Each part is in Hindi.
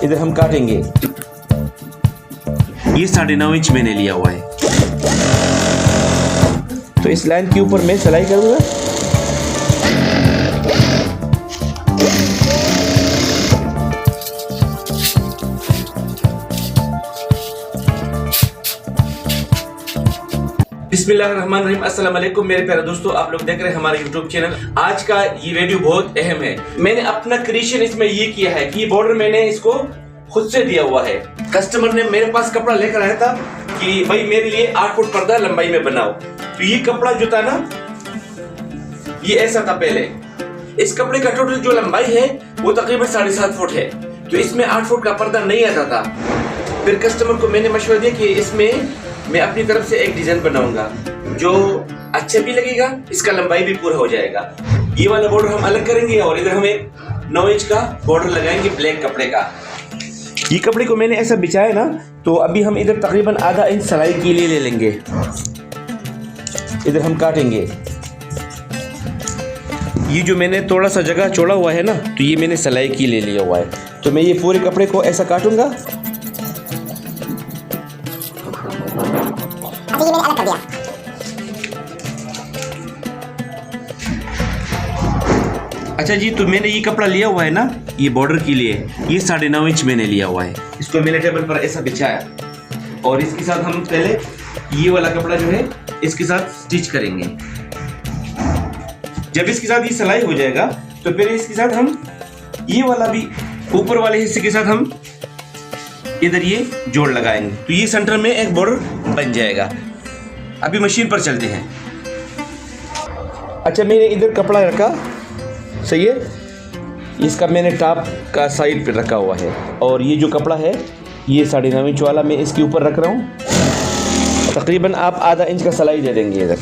इधर हम काटेंगे। ये 9.5 इंच मैंने लिया हुआ है, तो इस लाइन के ऊपर मैं सिलाई करूंगा। बिस्मिल्लाहिर्रहमानिर्रहीम। अस्सलाम वालेकुम मेरे प्यारे दोस्तों, आप लोग देख रहे हैं हमारा यूट्यूब चैनल। आज का ये वीडियो बहुत अहम है। मैंने अपना क्रिएशन इसमें ये किया है कि ये बॉर्डर मैंने इसको खुद से दिया हुआ है। कस्टमर ने मेरे पास कपड़ा लेकर आया था कि भाई मेरे लिए 8 फुट पर्दा लंबाई में बनाओ। तो ये कपड़ा जो था ना, ये ऐसा था पहले। इस कपड़े का टोटल जो लंबाई है वो तकरीबन 7.5 फुट है, तो इसमें 8 फुट का पर्दा नहीं आता था। फिर कस्टमर को मैंने मशवरा दिया कि इसमें मैं अपनी तरफ से एक डिजाइन बनाऊंगा जो अच्छा भी लगेगा, इसका लंबाई भी पूरा हो जाएगा। ये वाला बॉर्डर हम अलग करेंगे और इधर हमें 9 इंच का बॉर्डर लगाएंगे ब्लैक कपड़े का। ये कपड़े को मैंने ऐसा बिछाया ना, तो अभी हम इधर तकरीबन आधा इंच सिलाई के लिए ले लेंगे। इधर हम काटेंगे। ये जो मैंने थोड़ा सा जगह छोड़ा हुआ है ना, तो ये मैंने सिलाई के लिए लिया हुआ है। तो मैं ये पूरे कपड़े को ऐसा काटूंगा। ये मैंने अलग कर दिया। अच्छा जी, तो मैंने ये कपड़ा लिया हुआ है ना, ये बॉर्डर के लिए, ये 9.5 इंच मैंने लिया हुआ है। इसको मैंने टेबल पर ऐसा बिछाया और इसके साथ हम पहले ये वाला कपड़ा जो है इसके साथ स्टिच करेंगे। जब इसके साथ ये सिलाई हो जाएगा तो फिर इसके साथ हम ये वाला भी ऊपर वाले हिस्से के साथ हम इधर ये जोड़ लगाएंगे, तो ये सेंटर में एक बॉर्डर बन जाएगा। अभी मशीन पर चलते हैं। अच्छा, मैंने इधर कपड़ा रखा, सही है। इसका मैंने टॉप का साइड पे रखा हुआ है और ये जो कपड़ा है ये 9.5 इंच वाला मैं इसके ऊपर रख रहा हूँ। तकरीबन आप आधा इंच का सिलाई दे देंगे इधर।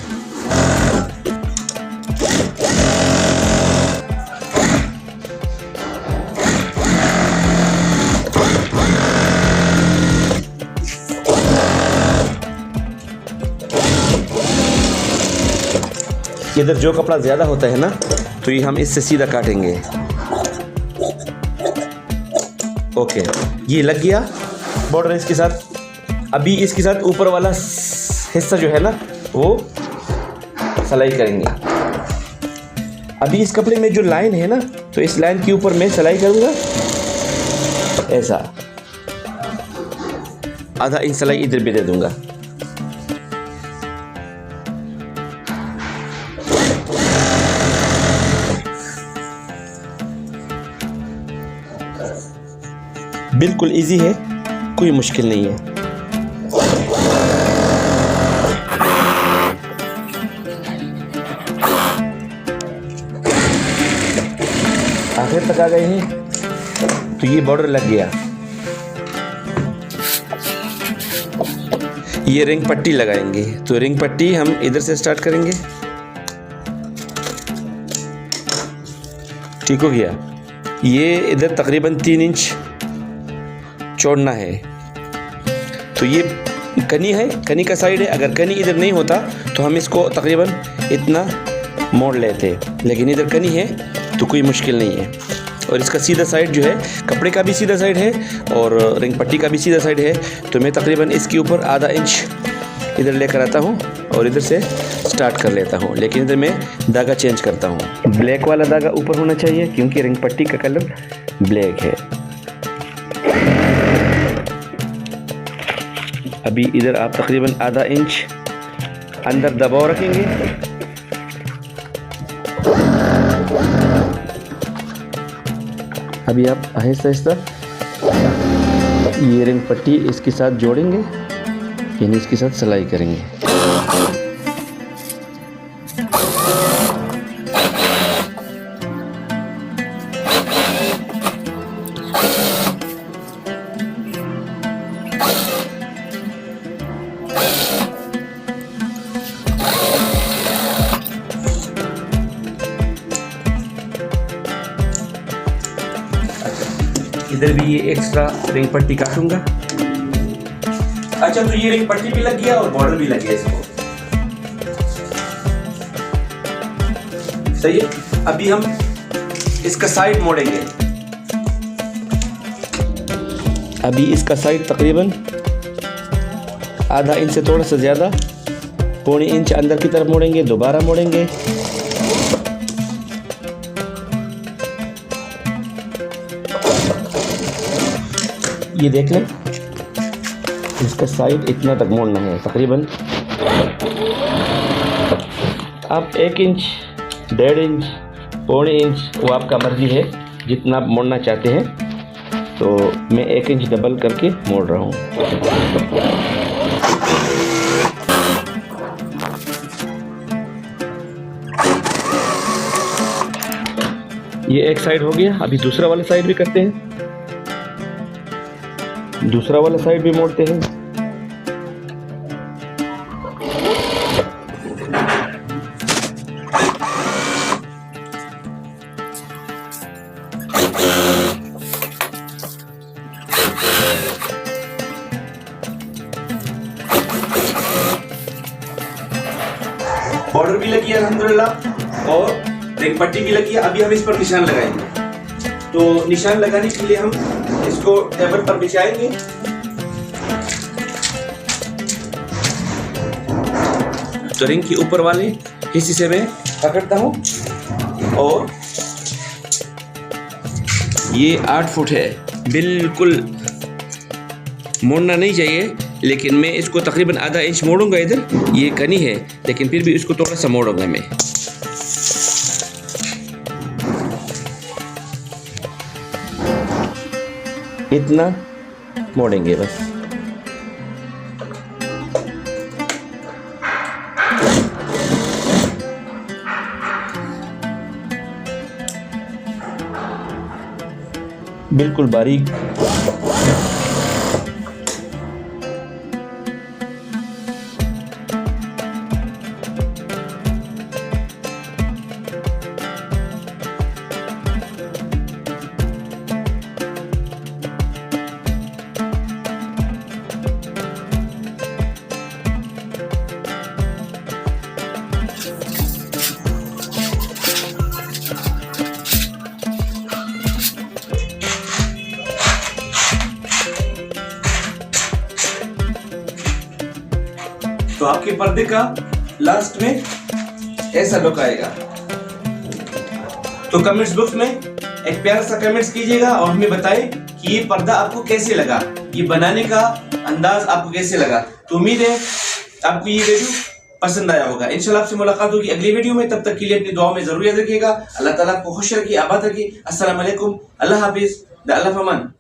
इधर जो कपड़ा ज़्यादा होता है ना, तो ये हम इससे सीधा काटेंगे। ओके, ये लग गया बॉर्डर इसके साथ। अभी इसके साथ ऊपर वाला हिस्सा जो है ना, वो सिलाई करेंगे। अभी इस कपड़े में जो लाइन है ना, तो इस लाइन के ऊपर मैं सिलाई करूँगा ऐसा। आधा इंच सिलाई इधर भी दे दूँगा। बिल्कुल इजी है, कोई मुश्किल नहीं है। आखिर तक आ गए हैं, तो ये बॉर्डर लग गया। ये रिंग पट्टी लगाएंगे, तो रिंग पट्टी हम इधर से स्टार्ट करेंगे। ठीक हो गया। ये इधर तकरीबन 3 इंच छोड़ना है। तो ये कनी है, कनी का साइड है। अगर कनी इधर नहीं होता तो हम इसको तकरीबन इतना मोड़ लेते, लेकिन इधर कनी है तो कोई मुश्किल नहीं है। और इसका सीधा साइड जो है, कपड़े का भी सीधा साइड है और रिंग पट्टी का भी सीधा साइड है। तो मैं तकरीबन इसके ऊपर आधा इंच इधर लेकर आता हूँ और इधर से स्टार्ट कर लेता हूँ। लेकिन इधर मैं धागा चेंज करता हूँ। ब्लैक वाला धागा ऊपर होना चाहिए क्योंकि रिंग पट्टी का कलर ब्लैक है। अभी इधर आप तकरीबन आधा इंच अंदर दबाव रखेंगे। अभी आप आहिस्ता आहिस्ता ये रिंग पट्टी इसके साथ जोड़ेंगे, यानी इसके साथ सिलाई करेंगे। इधर भी ये एक्स्ट्रा रिंग पट्टी काटूंगा। अच्छा, तो ये रिंग पट्टी भी लग गया और बॉर्डर भी लग गया इसको। सही है। अभी हम इसका साइड मोड़ेंगे। अभी इसका साइड तकरीबन आधा इंच से थोड़ा सा ज़्यादा, पौने इंच अंदर की तरफ मोड़ेंगे, दोबारा मोड़ेंगे। ये देख लें, इसका साइड इतना तक मोड़ना है तकरीबन। आप 1 इंच, 1.5 इंच, पौने इंच, वो आपका मर्जी है जितना आप मोड़ना चाहते हैं। तो मैं 1 इंच डबल करके मोड़ रहा हूँ। ये एक साइड हो गया, अभी दूसरा वाला साइड भी करते हैं। दूसरा वाला साइड भी मोड़ते हैं। बॉर्डर भी लगी है अल्हम्दुलिल्लाह और एक पट्टी भी लगी है। अभी हम इस पर निशान लगाएंगे। तो निशान लगाने के लिए हम इसको टेबल पर बिछाएंगे। तो रिंग के ऊपर वाले हिस्से से मैं पकड़ता हूँ और ये 8 फुट है, बिल्कुल मोड़ना नहीं चाहिए, लेकिन मैं इसको तकरीबन आधा इंच मोड़ूंगा। इधर ये कनी है, लेकिन फिर भी इसको थोड़ा सा मोड़ूंगा मैं। इतना मोड़ेंगे बस। बिल्कुल बारीक। तो आपके पर्दे का लास्ट में ऐसा लुक आएगा। तो कमेंट्स बॉक्स में एक प्यारा सा कमेंट्स कीजिएगा और हमें बताएं कि ये पर्दा आपको कैसे लगा, ये बनाने का अंदाज आपको कैसे लगा। तो उम्मीद है आपको ये वीडियो पसंद आया होगा। इंशाल्लाह आपसे मुलाकात होगी अगली वीडियो में। तब तक के लिए अपनी दुआ में जरूर याद रखिएगा। अल्लाह ताला आपको खुश रखिए, आबाद रखिए। अस्सलाम वालेकुम, अल्लाह हाफिज, द अल्लाह फमान।